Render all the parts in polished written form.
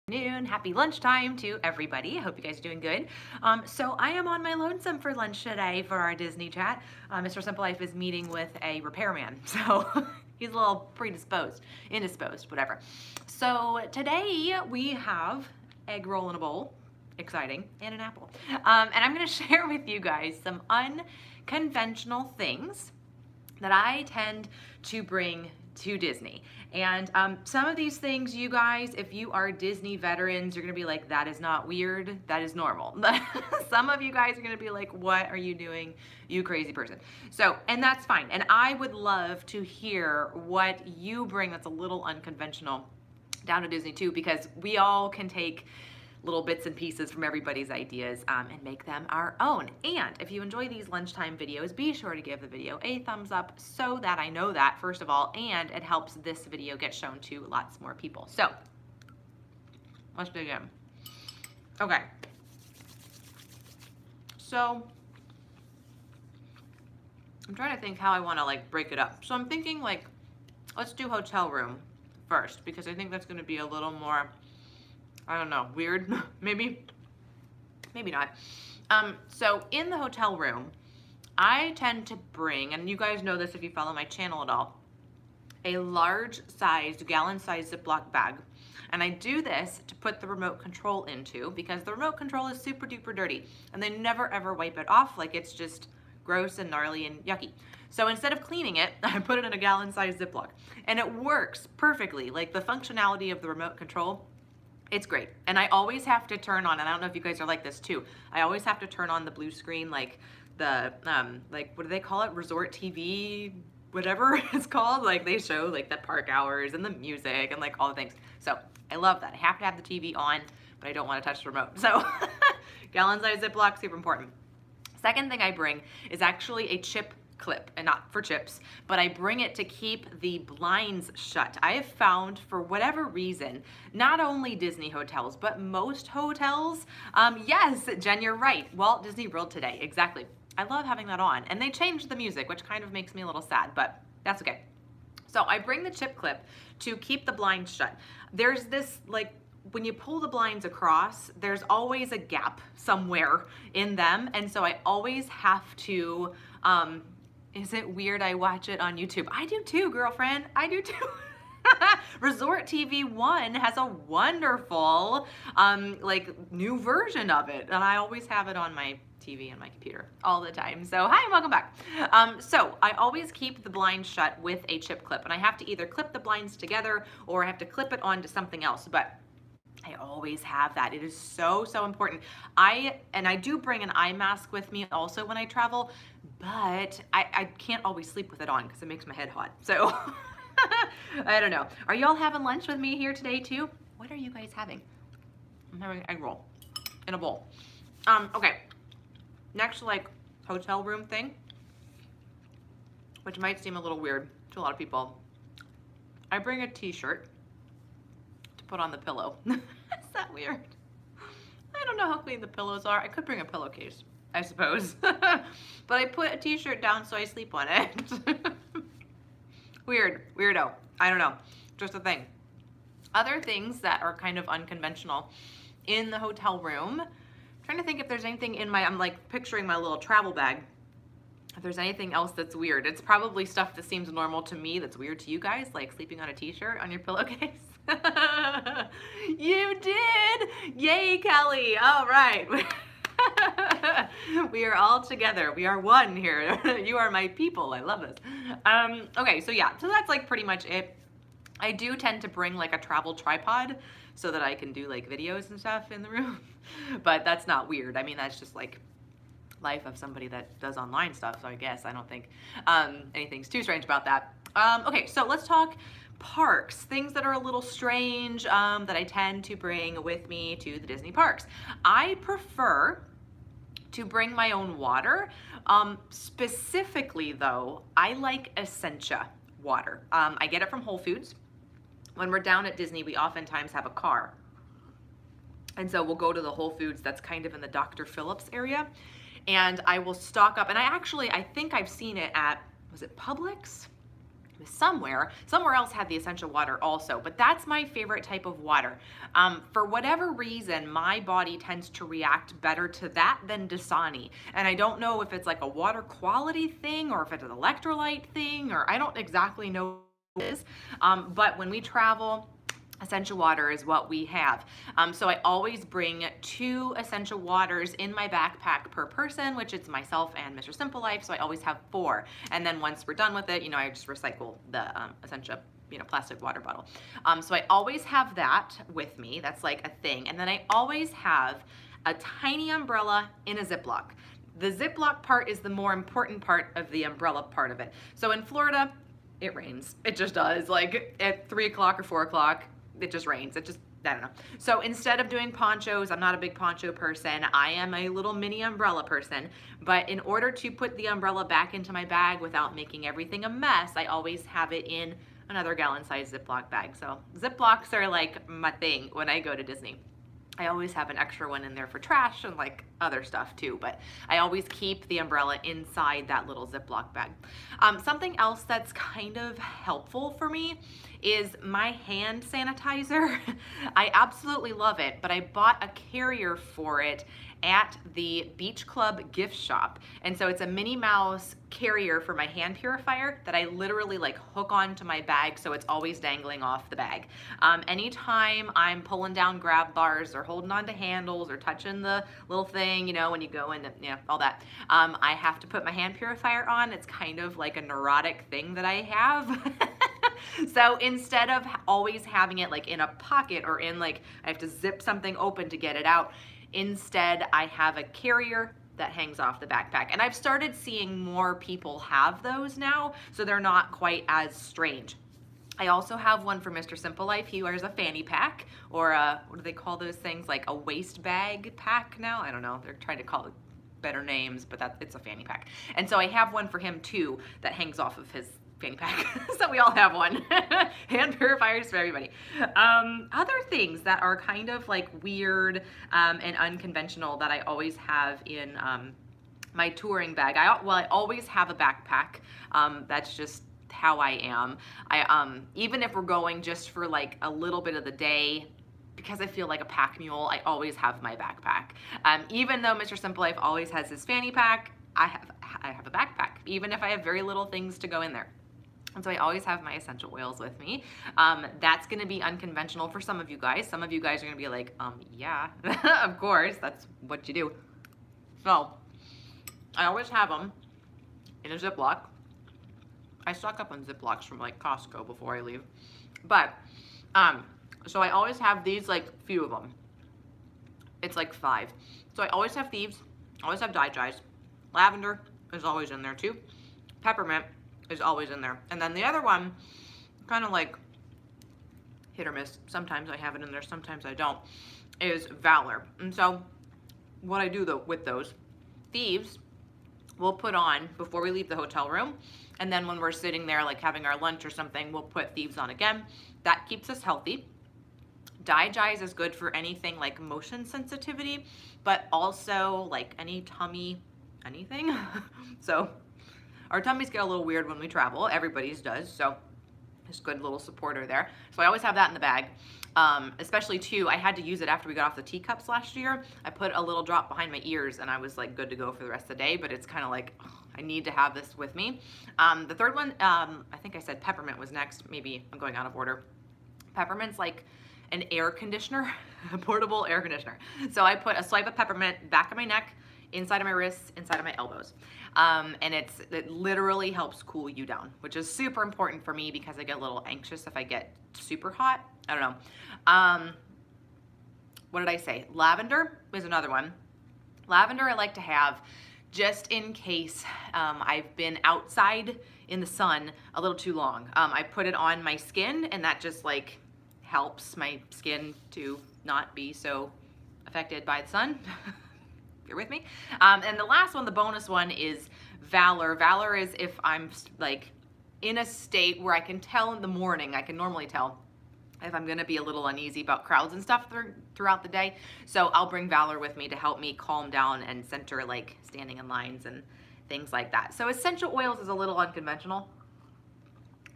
Noon. Happy lunchtime to everybody. I hope you guys are doing good. So I am on my lonesome for lunch today for our Disney chat. Mr. Simple Life is meeting with a repairman, so he's a little indisposed, whatever. So today we have egg roll in a bowl, exciting, and an apple. And I'm going to share with you guys some unconventional things that I tend to bring to Disney. And some of these things, you guys, if you are Disney veterans, you're gonna be like, that is not weird, that is normal. Some of you guys are gonna be like, what are you doing, you crazy person? So, and that's fine. And I would love to hear what you bring that's a little unconventional down to Disney too, because we all can take little bits and pieces from everybody's ideas and make them our own. And if you enjoy these lunchtime videos, be sure to give the video a thumbs up so that I know that, first of all, and it helps this video get shown to lots more people. So let's dig in. Okay. So I'm trying to think how I want to like break it up. So I'm thinking like, let's do hotel room first, because I think that's going to be a little more, I don't know, weird, maybe not. So in the hotel room, I tend to bring, and you guys know this if you follow my channel at all, a large sized, gallon-sized Ziploc bag. And I do this to put the remote control into, because the remote control is super duper dirty and they never ever wipe it off. Like, it's just gross and gnarly and yucky. So instead of cleaning it, I put it in a gallon-sized Ziploc, and it works perfectly. Like, the functionality of the remote control, it's great. And I always have to turn on, and I don't know if you guys are like this too, I always have to turn on the blue screen, like the, like, what do they call it? Resort TV, whatever it's called. Like, they show like the park hours and the music and like all the things. So I love that. I have to have the TV on, but I don't want to touch the remote. So gallon-sized Ziploc, super important. Second thing I bring is actually a chip clip, and not for chips, but I bring it to keep the blinds shut. I have found, for whatever reason, not only Disney hotels, but most hotels, yes, Jen, you're right, Walt Disney World today, exactly. I love having that on, and they changed the music, which kind of makes me a little sad, but that's okay. So I bring the chip clip to keep the blinds shut. There's this, like, when you pull the blinds across, there's always a gap somewhere in them, and so I always have to, is it weird I watch it on YouTube? I do too, girlfriend. I do too. Resort TV 1 has a wonderful, like, new version of it. And I always have it on my TV and my computer all the time. So hi and welcome back. So I always keep the blinds shut with a chip clip. And I have to either clip the blinds together or I have to clip it onto something else. But I always have that. It is so, so important. I do bring an eye mask with me also when I travel, but I can't always sleep with it on because it makes my head hot. So I don't know. Are y'all having lunch with me here today too? What are you guys having? I'm having egg roll in a bowl. Okay. Next, like, hotel room thing, which might seem a little weird to a lot of people. I bring a t-shirt put on the pillow. Is that weird? I don't know how clean the pillows are. I could bring a pillowcase, I suppose. But I put a t-shirt down so I sleep on it. Weird, weirdo. I don't know, just a thing. Other things that are kind of unconventional in the hotel room. I'm trying to think if there's anything in my, I'm like picturing my little travel bag. If there's anything else that's weird. It's probably stuff that seems normal to me that's weird to you guys, like sleeping on a t-shirt on your pillowcase. You did! Yay, Kelly! All right. We are all together. We are one here. You are my people. I love this. Okay, so yeah, so that's like pretty much it. I do tend to bring like a travel tripod so that I can do like videos and stuff in the room, but that's not weird. I mean, that's just like life of somebody that does online stuff, so I guess I don't think anything's too strange about that. Okay, so let's talk parks, things that are a little strange that I tend to bring with me to the Disney parks. I prefer to bring my own water. Specifically though, I like Essentia water. I get it from Whole Foods. When we're down at Disney, we oftentimes have a car. And so we'll go to the Whole Foods that's kind of in the Dr. Phillips area. And I will stock up, and I think I've seen it at, was it Publix? somewhere else had the essential water also, but that's my favorite type of water. For whatever reason, my body tends to react better to that than Dasani, and I don't know if it's like a water quality thing or if it's an electrolyte thing, or I don't exactly know what it is. But when we travel, essential water is what we have. So I always bring 2 essential waters in my backpack per person, which is myself and Mr. Simple Life. So I always have 4. And then once we're done with it, you know, I just recycle the essential, you know, plastic water bottle. So I always have that with me. That's like a thing. And then I always have a tiny umbrella in a Ziploc. The Ziploc part is the more important part of the umbrella part of it. So in Florida, it rains. It just does. Like at 3 o'clock or 4 o'clock, it just rains. It just, I don't know. So instead of doing ponchos, I'm not a big poncho person. I am a little mini umbrella person. But in order to put the umbrella back into my bag without making everything a mess, I always have it in another gallon-sized Ziploc bag. So Ziplocs are like my thing when I go to Disney. I always have an extra one in there for trash and like other stuff too, but I always keep the umbrella inside that little Ziploc bag. Something else that's kind of helpful for me is my hand sanitizer. I absolutely love it, but I bought a carrier for it at the Beach Club gift shop. And so it's a Minnie Mouse carrier for my hand purifier that I literally like hook onto my bag, so it's always dangling off the bag. Anytime I'm pulling down grab bars or holding on to handles or touching the little thing, you know, when you go in, you know, all that, I have to put my hand purifier on. It's kind of like a neurotic thing that I have. So instead of always having it like in a pocket or in like, I have to zip something open to get it out, instead I have a carrier that hangs off the backpack. And I've started seeing more people have those now, so they're not quite as strange. I also have one for Mr. Simple Life. He wears a fanny pack, or a, what do they call those things? Like a waist bag pack now? I don't know. They're trying to call it better names, but it's a fanny pack. And so I have one for him too that hangs off of his fanny pack. So we all have one. Hand purifiers for everybody. Other things that are kind of like weird and unconventional that I always have in my touring bag. I always have a backpack. That's just how I am. Even if we're going just for like a little bit of the day, because I feel like a pack mule, I always have my backpack. Even though Mr. Simple Life always has his fanny pack, I have a backpack, even if I have very little things to go in there. And so I always have my essential oils with me. That's gonna be unconventional for some of you guys. Some of you guys are gonna be like, yeah, of course, that's what you do. So I always have them in a Ziploc. I stock up on Ziplocs from like Costco before I leave. But, so I always have these, like, few of them. It's like 5. So I always have thieves, always have Dai-Jais. Lavender is always in there too. Peppermint is always in there. And then the other one, kind of like hit or miss, sometimes I have it in there, sometimes I don't, is Valor. And so what I do though with those, thieves we'll put on before we leave the hotel room, and then when we're sitting there like having our lunch or something, we'll put thieves on again. That keeps us healthy. Dai-Jais is good for anything like motion sensitivity, but also like any tummy, anything. So our tummies get a little weird when we travel, everybody's does, so it's a good little supporter there. So I always have that in the bag. Especially too, I had to use it after we got off the teacups last year. I put a little drop behind my ears and I was like good to go for the rest of the day, but it's kind of like, oh, I need to have this with me. The third one, I think I said peppermint was next. Maybe I'm going out of order. Peppermint's like an air conditioner, a portable air conditioner. So I put a swipe of peppermint back of my neck, inside of my wrists, inside of my elbows. And it literally helps cool you down, which is super important for me because I get a little anxious if I get super hot. I don't know. What did I say? Lavender is another one. Lavender I like to have just in case I've been outside in the sun a little too long. I put it on my skin and that just like helps my skin to not be so affected by the sun. You're with me? And the last one, the bonus one, is Valor. Valor is if I'm like in a state where I can tell in the morning, I can normally tell if I'm gonna be a little uneasy about crowds and stuff throughout the day. So I'll bring Valor with me to help me calm down and center like standing in lines and things like that. So essential oils is a little unconventional.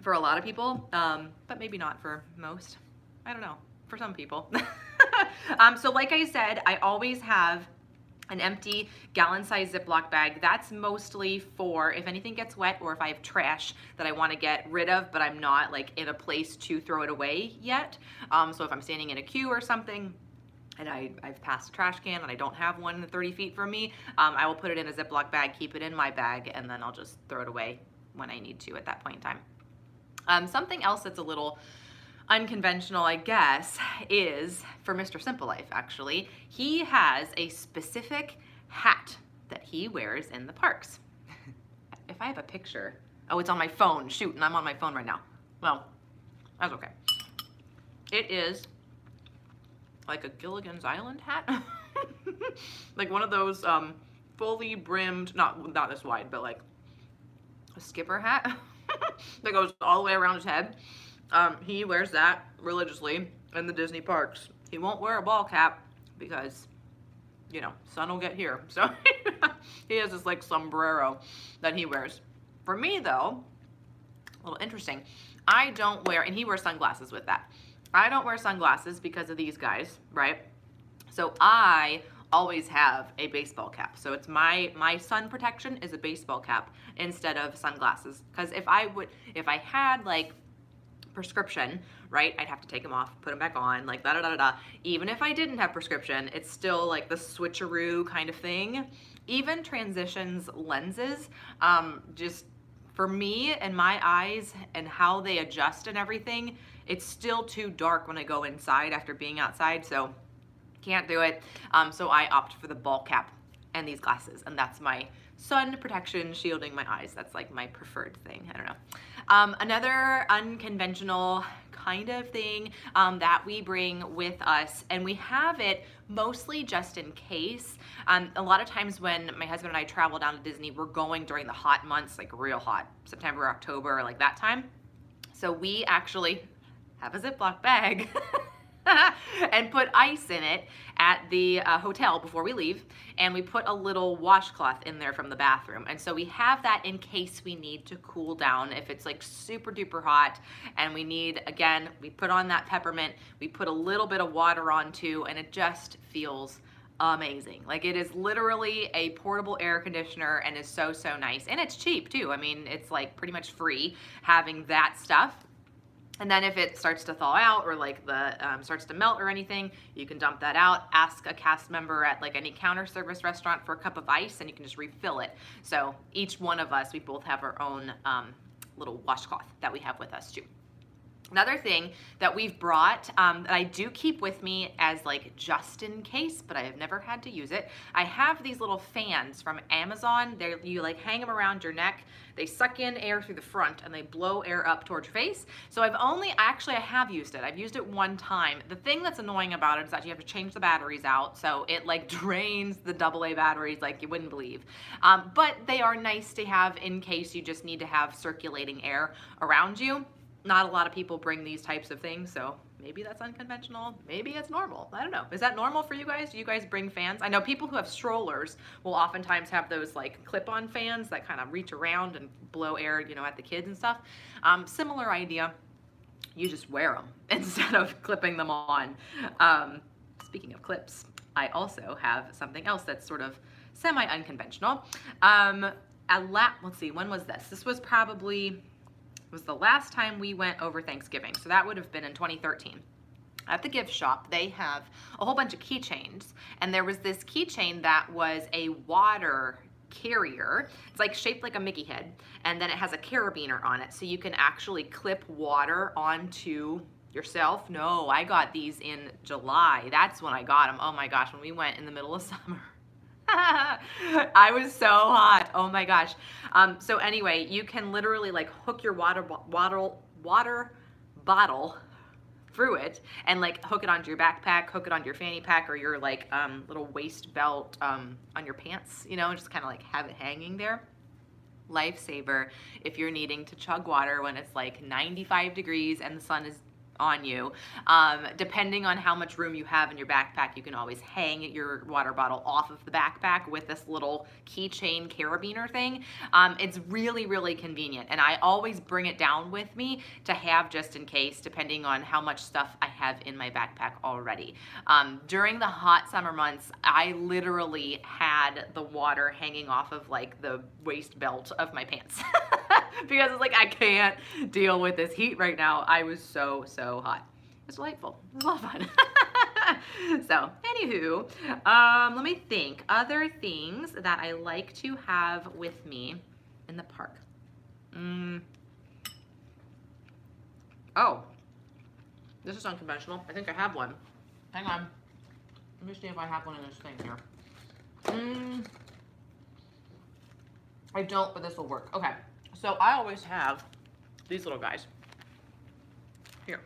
for a lot of people, but maybe not for most. I don't know, for some people. So like I said, I always have an empty gallon-sized Ziploc bag. That's mostly for if anything gets wet or if I have trash that I want to get rid of, but I'm not like in a place to throw it away yet. So if I'm standing in a queue or something, and I've passed a trash can and I don't have one 30 feet from me, I will put it in a Ziploc bag, keep it in my bag, and then I'll just throw it away when I need to at that point in time. Something else that's a little unconventional, I guess, is for Mr. Simple Life, actually. He has a specific hat that he wears in the parks. If I have a picture, oh, it's on my phone, shoot, and I'm on my phone right now. Well, that's okay. It is like a Gilligan's Island hat. Like one of those fully brimmed, not this wide, but like a skipper hat that goes all the way around his head. He wears that religiously in the Disney parks. He won't wear a ball cap because, you know, sun will get here. So he has this like sombrero that he wears. For me though, a little interesting, I don't wear, and he wears sunglasses with that. I don't wear sunglasses because of these guys, right? So I always have a baseball cap. So it's my sun protection is a baseball cap instead of sunglasses. Because if I had like prescription, right, I'd have to take them off, put them back on, like da da da da da. Even if I didn't have prescription, it's still like the switcheroo kind of thing. Even Transitions lenses, just for me and my eyes and how they adjust and everything, it's still too dark when I go inside after being outside, so can't do it. So I opt for the ball cap and these glasses, and that's my sun protection shielding my eyes. That's like my preferred thing. I don't know. Another unconventional kind of thing that we bring with us, and we have it mostly just in case. A lot of times when my husband and I travel down to Disney, we're going during the hot months, like real hot, September, October, like that time. So we actually have a Ziploc bag and put ice in it at the hotel before we leave, and we put a little washcloth in there from the bathroom. And so we have that in case we need to cool down if it's like super duper hot and we need, again, we put on that peppermint, we put a little bit of water on too, and it just feels amazing. Like it is literally a portable air conditioner and is so, so nice. And it's cheap too. I mean, it's like pretty much free having that stuff. And then if it starts to thaw out or like the starts to melt or anything, you can dump that out, ask a cast member at like any counter service restaurant for a cup of ice, and you can just refill it. So each one of us, we both have our own little washcloth that we have with us too. Another thing that we've brought that I do keep with me as like just in case, but I have never had to use it. I have these little fans from Amazon. You like hang them around your neck. They suck in air through the front and they blow air up towards your face. So I have used it. I've used it one time. The thing that's annoying about it is that you have to change the batteries out. So it like drains the AA batteries like you wouldn't believe. But they are nice to have in case you just need to have circulating air around you. Not a lot of people bring these types of things, so maybe that's unconventional, maybe it's normal. I don't know. Is that normal for you guys? Do you guys bring fans? I know people who have strollers will oftentimes have those like clip-on fans that kind of reach around and blow air, you know, at the kids and stuff. Similar idea. You just wear them instead of clipping them on. Speaking of clips, I also have something else that's sort of semi-unconventional. Let's see, when was this? This was probably... was the last time we went over Thanksgiving. So that would have been in 2013. At the gift shop, they have a whole bunch of keychains. And there was this keychain that was a water carrier. It's like shaped like a Mickey head. And then it has a carabiner on it. So you can actually clip water onto yourself. No, I got these in July. That's when I got them. Oh my gosh, when we went in the middle of summer. I was so hot. Oh my gosh. So anyway, you can literally like hook your water bottle through it and like hook it onto your backpack, hook it onto your fanny pack or your like little waist belt on your pants, you know, and just kind of like have it hanging there. Lifesaver if you're needing to chug water when it's like 95 degrees and the sun is on you. Depending on how much room you have in your backpack, you can always hang your water bottle off of the backpack with this little keychain carabiner thing. It's really, really convenient, and I always bring it down with me to have just in case, depending on how much stuff I have in my backpack already. During the hot summer months, I literally had the water hanging off of like the waist belt of my pants because it's like I can't deal with this heat right now. I was so hot. It was delightful. It was a lot of fun. So, anywho, let me think. Other things that I like to have with me in the park. Oh, this is unconventional. I think I have one. Hang on. Let me see if I have one in this thing here. I don't, but this will work. Okay, so I always have these little guys here.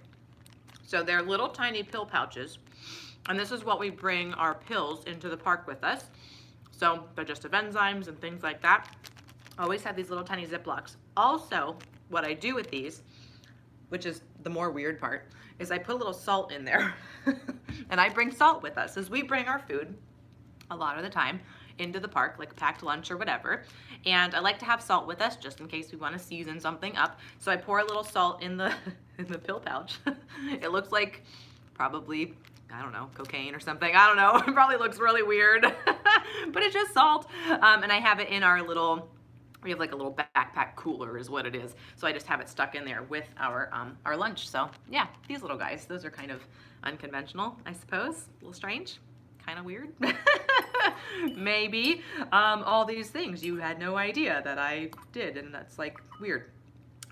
So they're little tiny pill pouches, and this is what we bring our pills into the park with us. So digestive enzymes and things like that. I always have these little tiny Ziplocs. Also, what I do with these, which is the more weird part, is I put a little salt in there. And I bring salt with us as we bring our food a lot of the time into the park, like packed lunch or whatever. And I like to have salt with us just in case we want to season something up. So I pour a little salt in the pill pouch. It looks like probably, I don't know, cocaine or something. I don't know. It probably looks really weird, but it's just salt. And I have it in our little, we have like a little backpack cooler is what it is. So I just have it stuck in there with our lunch. So yeah, these little guys, those are kind of unconventional, I suppose. A little strange, kind of weird. Maybe. All these things you had no idea that I did, and that's like weird.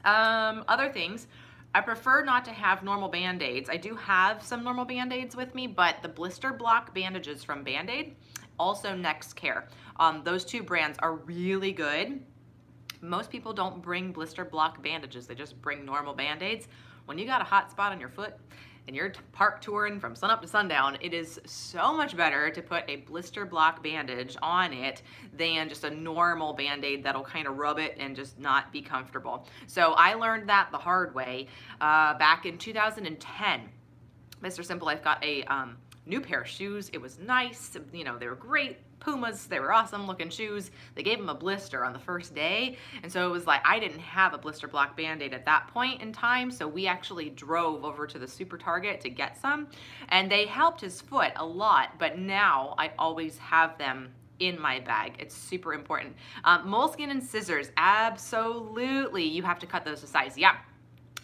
Other things, I prefer not to have normal Band-Aids. I do have some normal Band-Aids with me, but the blister block bandages from Band-Aid, also Next Care. Those two brands are really good. Most people don't bring blister block bandages. They just bring normal Band-Aids. When you got a hot spot on your foot and you're park touring from sunup to sundown, it is so much better to put a blister block bandage on it than just a normal Band-Aid that'll kind of rub it and just not be comfortable. So I learned that the hard way back in 2010. Mr. Simple Life got a new pair of shoes. It was nice, you know, they were great. Pumas, they were awesome looking shoes. They gave him a blister on the first day, and so it was like I didn't have a blister block Band-Aid at that point in time, so we actually drove over to the Super Target to get some, and they helped his foot a lot, but now I always have them in my bag. It's super important. Moleskin and scissors, absolutely, you have to cut those to size. Yeah.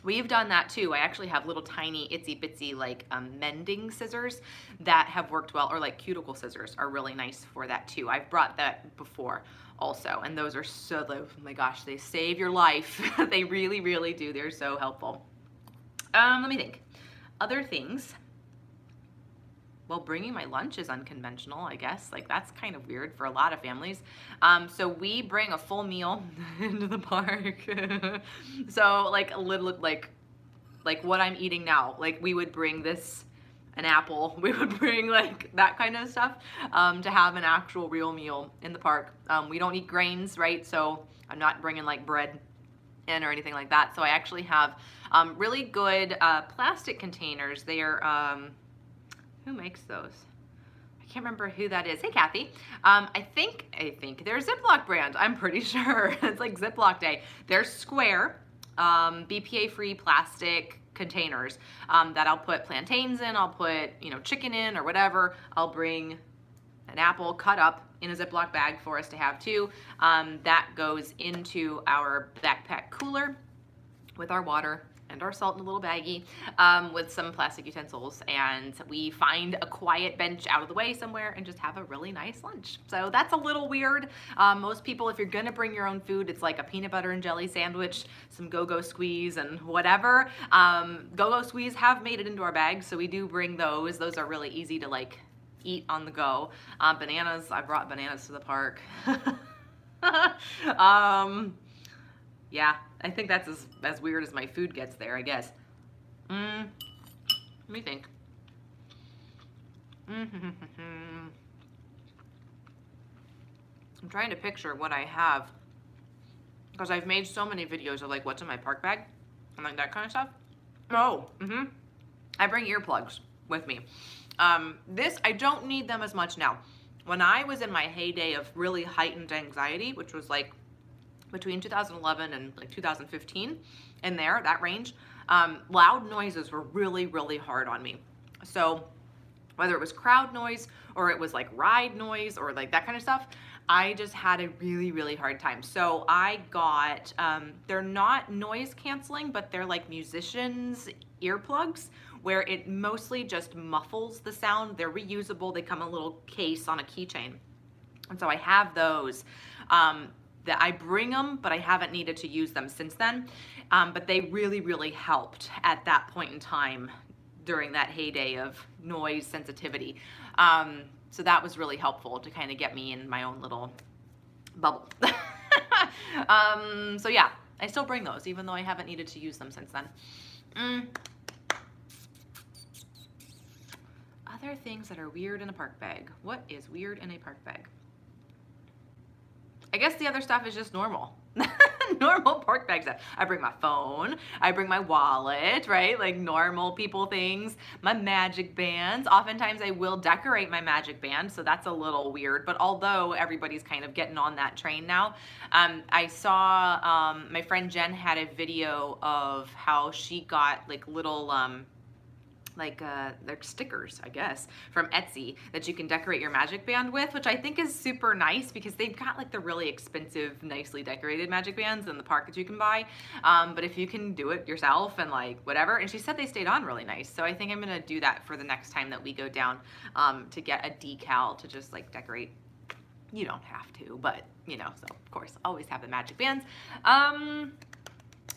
We've done that too. I actually have little tiny itsy bitsy like mending scissors that have worked well, or like cuticle scissors are really nice for that too. I've brought that before also, and those are so, oh my gosh, they save your life. They really, really do. They're so helpful. Let me think. Other things. Well, bringing my lunch is unconventional, I guess. Like that's kind of weird for a lot of families. So we bring a full meal into the park. So like a little, like what I'm eating now, like we would bring this, an apple, we would bring like that kind of stuff to have an actual real meal in the park. We don't eat grains, right? So I'm not bringing like bread in or anything like that. So I actually have really good plastic containers. They are, who makes those? I can't remember who that is. Hey, Kathy. I think they're Ziploc brand. I'm pretty sure. It's like Ziploc Day. They're square, BPA-free plastic containers that I'll put plantains in. I'll put, you know, chicken in or whatever. I'll bring an apple cut up in a Ziploc bag for us to have too. That goes into our backpack cooler with our water and our salt in a little baggie with some plastic utensils, and we find a quiet bench out of the way somewhere and just have a really nice lunch. So that's a little weird. Most people, if you're gonna bring your own food, it's like a peanut butter and jelly sandwich, some go-go squeeze and whatever. Go-go squeeze have made it into our bags, so we do bring those. Those are really easy to like eat on the go. Bananas, I brought bananas to the park. Yeah, I think that's as weird as my food gets there, I guess. Let me think. I'm trying to picture what I have, because I've made so many videos of like what's in my park bag and like that kind of stuff. Oh, I bring earplugs with me. I don't need them as much now. When I was in my heyday of really heightened anxiety, which was like between 2011 and like 2015, in there, that range, loud noises were really, really hard on me. So whether it was crowd noise or it was like ride noise or like that kind of stuff, I just had a really, really hard time. So I got, they're not noise canceling, but they're like musicians' earplugs, where it mostly just muffles the sound. They're reusable. They come in a little case on a keychain. And so I have those. That I bring them, but I haven't needed to use them since then. But they really, really helped at that point in time during that heyday of noise sensitivity. So that was really helpful to kind of get me in my own little bubble. So yeah, I still bring those, even though I haven't needed to use them since then. Other things that are weird in a park bag. What is weird in a park bag? I guess the other stuff is just normal. Normal park bag stuff. I bring my phone, I bring my wallet, right? Like normal people things. My magic bands. Oftentimes I will decorate my magic band, so that's a little weird. But although everybody's kind of getting on that train now, I saw my friend Jen had a video of how she got like little they're stickers, I guess, from Etsy that you can decorate your magic band with, which I think is super nice because they've got like the really expensive, nicely decorated magic bands in the park that you can buy. But if you can do it yourself and like whatever, and she said they stayed on really nice. So I think I'm gonna do that for the next time that we go down to get a decal to just like decorate. You don't have to, but you know, so of course, always have the magic bands.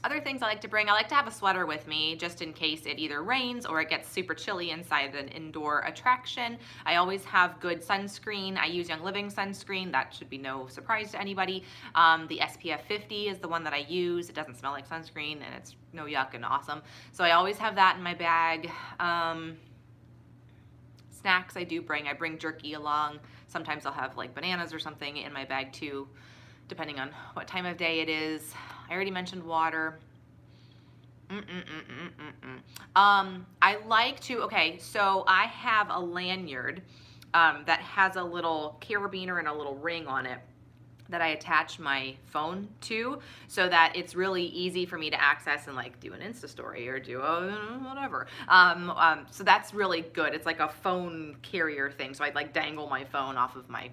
Other things I like to bring, I like to have a sweater with me just in case it either rains or it gets super chilly inside an indoor attraction. I always have good sunscreen. I use Young Living sunscreen. That should be no surprise to anybody. The SPF 50 is the one that I use. It doesn't smell like sunscreen and it's no yuck and awesome. So I always have that in my bag. Snacks I do bring. I bring jerky along. Sometimes I'll have like bananas or something in my bag too, depending on what time of day it is. I already mentioned water. I like to, okay, so I have a lanyard that has a little carabiner and a little ring on it that I attach my phone to so that it's really easy for me to access and like do an Insta story or do whatever. So that's really good. It's like a phone carrier thing. So I'd like dangle my phone off of my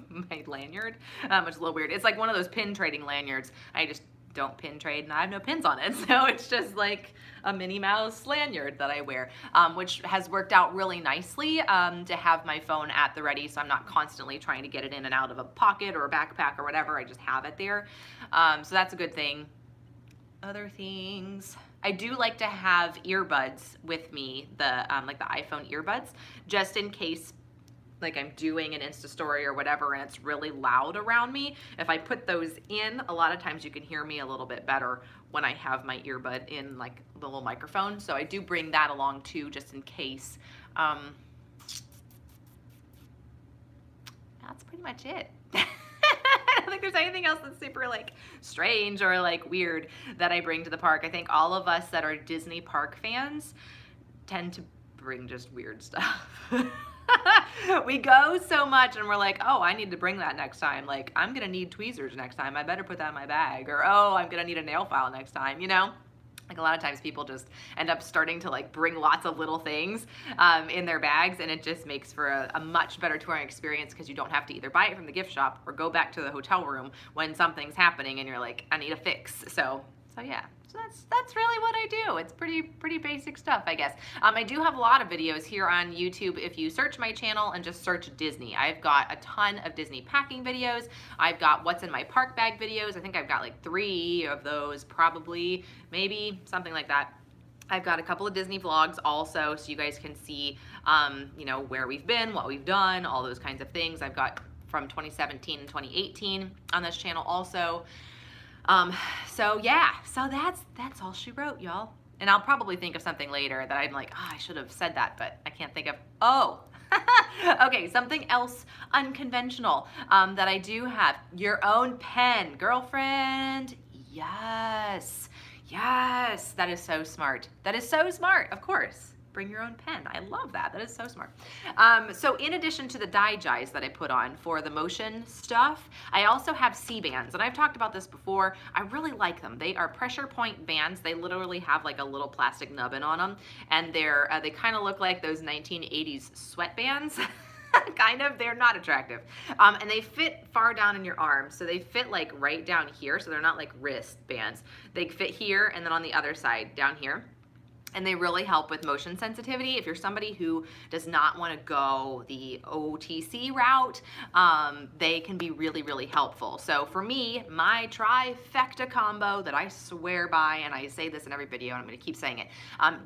my lanyard, which is a little weird. It's like one of those pin trading lanyards. I just don't pin trade and I have no pins on it. So it's just like a Minnie Mouse lanyard that I wear, which has worked out really nicely to have my phone at the ready. So I'm not constantly trying to get it in and out of a pocket or a backpack or whatever. I just have it there. So that's a good thing. Other things. I do like to have earbuds with me, like the iPhone earbuds, just in case like I'm doing an Insta story or whatever and it's really loud around me. If I put those in, a lot of times you can hear me a little bit better when I have my earbud in like the little microphone. So I do bring that along too, just in case. That's pretty much it. I don't think there's anything else that's super like strange or like weird that I bring to the park. I think all of us that are Disney park fans tend to bring just weird stuff. We go so much and we're like, oh, I need to bring that next time. Like, I'm gonna need tweezers next time. I better put that in my bag. Or, oh, I'm gonna need a nail file next time, you know? Like a lot of times people just end up starting to like bring lots of little things in their bags, and it just makes for a much better touring experience because you don't have to either buy it from the gift shop or go back to the hotel room when something's happening and you're like, I need a fix. So yeah. So that's really what I do. It's pretty basic stuff, I guess. I do have a lot of videos here on YouTube. If you search my channel and just search Disney, I've got a ton of Disney packing videos. I've got what's in my park bag videos. I think I've got like 3 of those, probably, maybe something like that. I've got a couple of Disney vlogs also, so you guys can see, you know, where we've been, what we've done, all those kinds of things. I've got from 2017 and 2018 on this channel also. So yeah, so that's all she wrote, y'all. And I'll probably think of something later that I'm like, oh, I should have said that, but I can't think of, oh. Okay, something else unconventional that I do have. Your own pen, girlfriend. Yes. Yes, that is so smart. That is so smart, of course. Bring your own pen. I love that. That is so smart. So in addition to the dyes that I put on for the motion stuff, I also have C-bands, and I've talked about this before. I really like them. They are pressure point bands. They literally have like a little plastic nubbin on them, and they kind of look like those 1980s sweatbands. Kind of. They're not attractive. And they fit far down in your arm. So they fit like right down here. So they're not like wrist bands. They fit here and then on the other side down here. And they really help with motion sensitivity. If you're somebody who does not want to go the OTC route, they can be really, really helpful. So for me, my trifecta combo that I swear by, and I say this in every video, and I'm going to keep saying it,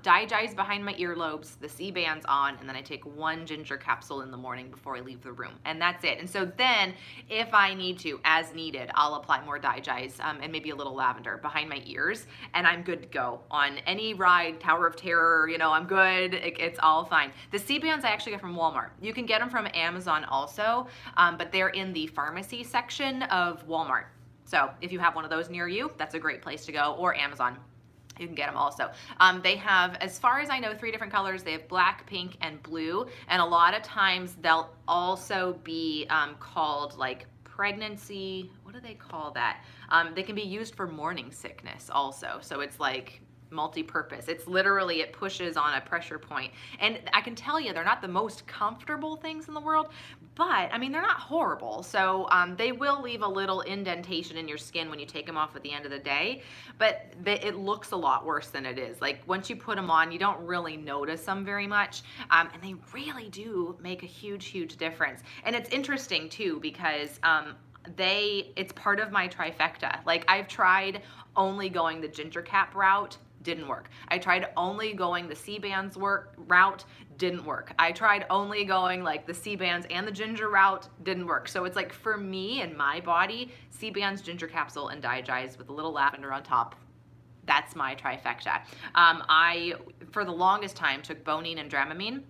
dyes behind my earlobes, the C-bands on, and then I take one ginger capsule in the morning before I leave the room. And that's it. And so then, if I need to, as needed, I'll apply more dyes and maybe a little lavender behind my ears, and I'm good to go on any ride, Tower of Terror, you know, I'm good. It's all fine. The C-bands I actually get from Walmart. You can get them from Amazon also, but they're in the pharmacy section of Walmart. So if you have one of those near you, that's a great place to go, or Amazon. You can get them also. They have, as far as I know, 3 different colors. They have black, pink, and blue. And a lot of times they'll also be called like pregnancy, what do they call that? They can be used for morning sickness also. So it's like multi-purpose. It's literally, it pushes on a pressure point. And I can tell you, they're not the most comfortable things in the world, but I mean, they're not horrible. So they will leave a little indentation in your skin when you take them off at the end of the day, but it looks a lot worse than it is. Like once you put them on, you don't really notice them very much. And they really do make a huge, huge difference. And it's interesting too, because it's part of my trifecta. Like I've tried only going the ginger cap route, didn't work. I tried only going the C-bands route, didn't work. I tried only going like the C-bands and the ginger route, didn't work. So it's like for me and my body, C-bands, ginger capsule, and dyes with a little lavender on top. That's my trifecta. I, for the longest time, took Bonine and Dramamine,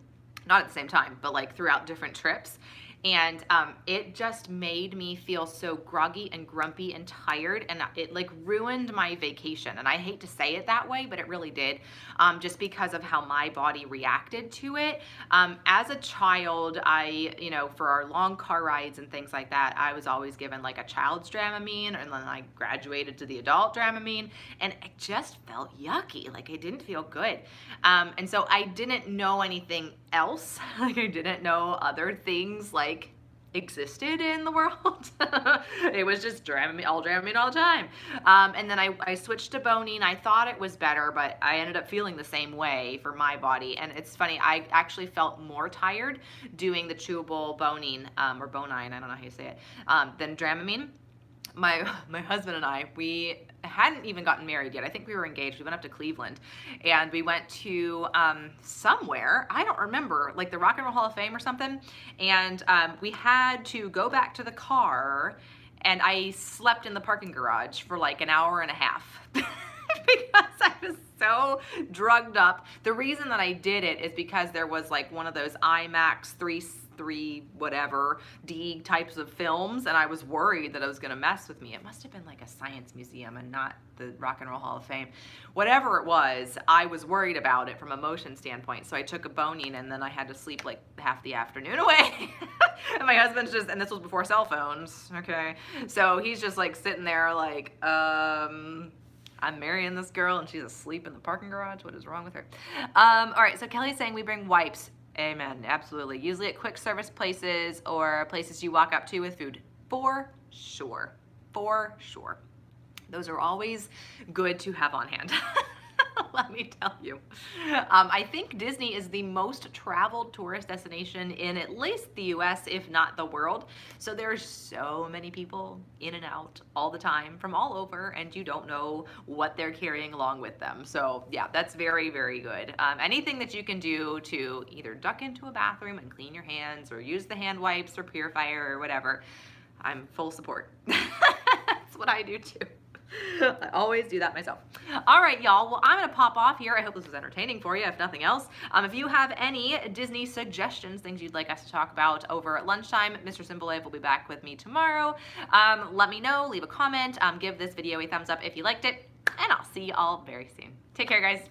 not at the same time, but like throughout different trips. And it just made me feel so groggy and grumpy and tired, and it like ruined my vacation. And I hate to say it that way, but it really did, just because of how my body reacted to it. As a child, you know, for our long car rides and things like that, I was always given like a child's Dramamine, and then I graduated to the adult Dramamine, and it just felt yucky. Like I didn't feel good. And so I didn't know anything else. Like I didn't know other things like existed in the world. It was just Dramamine all the time. And then I switched to Bonine. I thought it was better, but I ended up feeling the same way for my body. And it's funny, I actually felt more tired doing the chewable Bonine, or Bonine, I don't know how you say it, than Dramamine. My husband and I, we hadn't even gotten married yet. I think we were engaged. We went up to Cleveland, and we went to somewhere, I don't remember, like the Rock and Roll Hall of Fame or something, and we had to go back to the car, and I slept in the parking garage for like an hour and a half because I was so drugged up. The reason that I did it is because there was like one of those IMAX 3 whatever D types of films, and I was worried that it was going to mess with me. It must have been like a science museum and not the Rock and Roll Hall of Fame. Whatever it was, I was worried about it from a motion standpoint, so I took a Bonine, and then I had to sleep like half the afternoon away. And my husband's just, and this was before cell phones, okay? So he's just like sitting there like, I'm marrying this girl and she's asleep in the parking garage. What is wrong with her? All right, so Kelly's saying we bring wipes. Amen, absolutely. Usually at quick service places or places you walk up to with food. For sure, for sure. Those are always good to have on hand. Let me tell you. I think Disney is the most traveled tourist destination in at least the US, if not the world. So there's so many people in and out all the time from all over, and you don't know what they're carrying along with them. So yeah, that's very, very good. Anything that you can do to either duck into a bathroom and clean your hands, or use the hand wipes or purifier or whatever, I'm full support. That's what I do too. I always do that myself. All right, y'all. Well, I'm going to pop off here. I hope this was entertaining for you, if nothing else. If you have any Disney suggestions, things you'd like us to talk about over at lunchtime, Mr. Simbalave will be back with me tomorrow. Let me know. Leave a comment. Give this video a thumbs up if you liked it. and I'll see you all very soon. Take care, guys.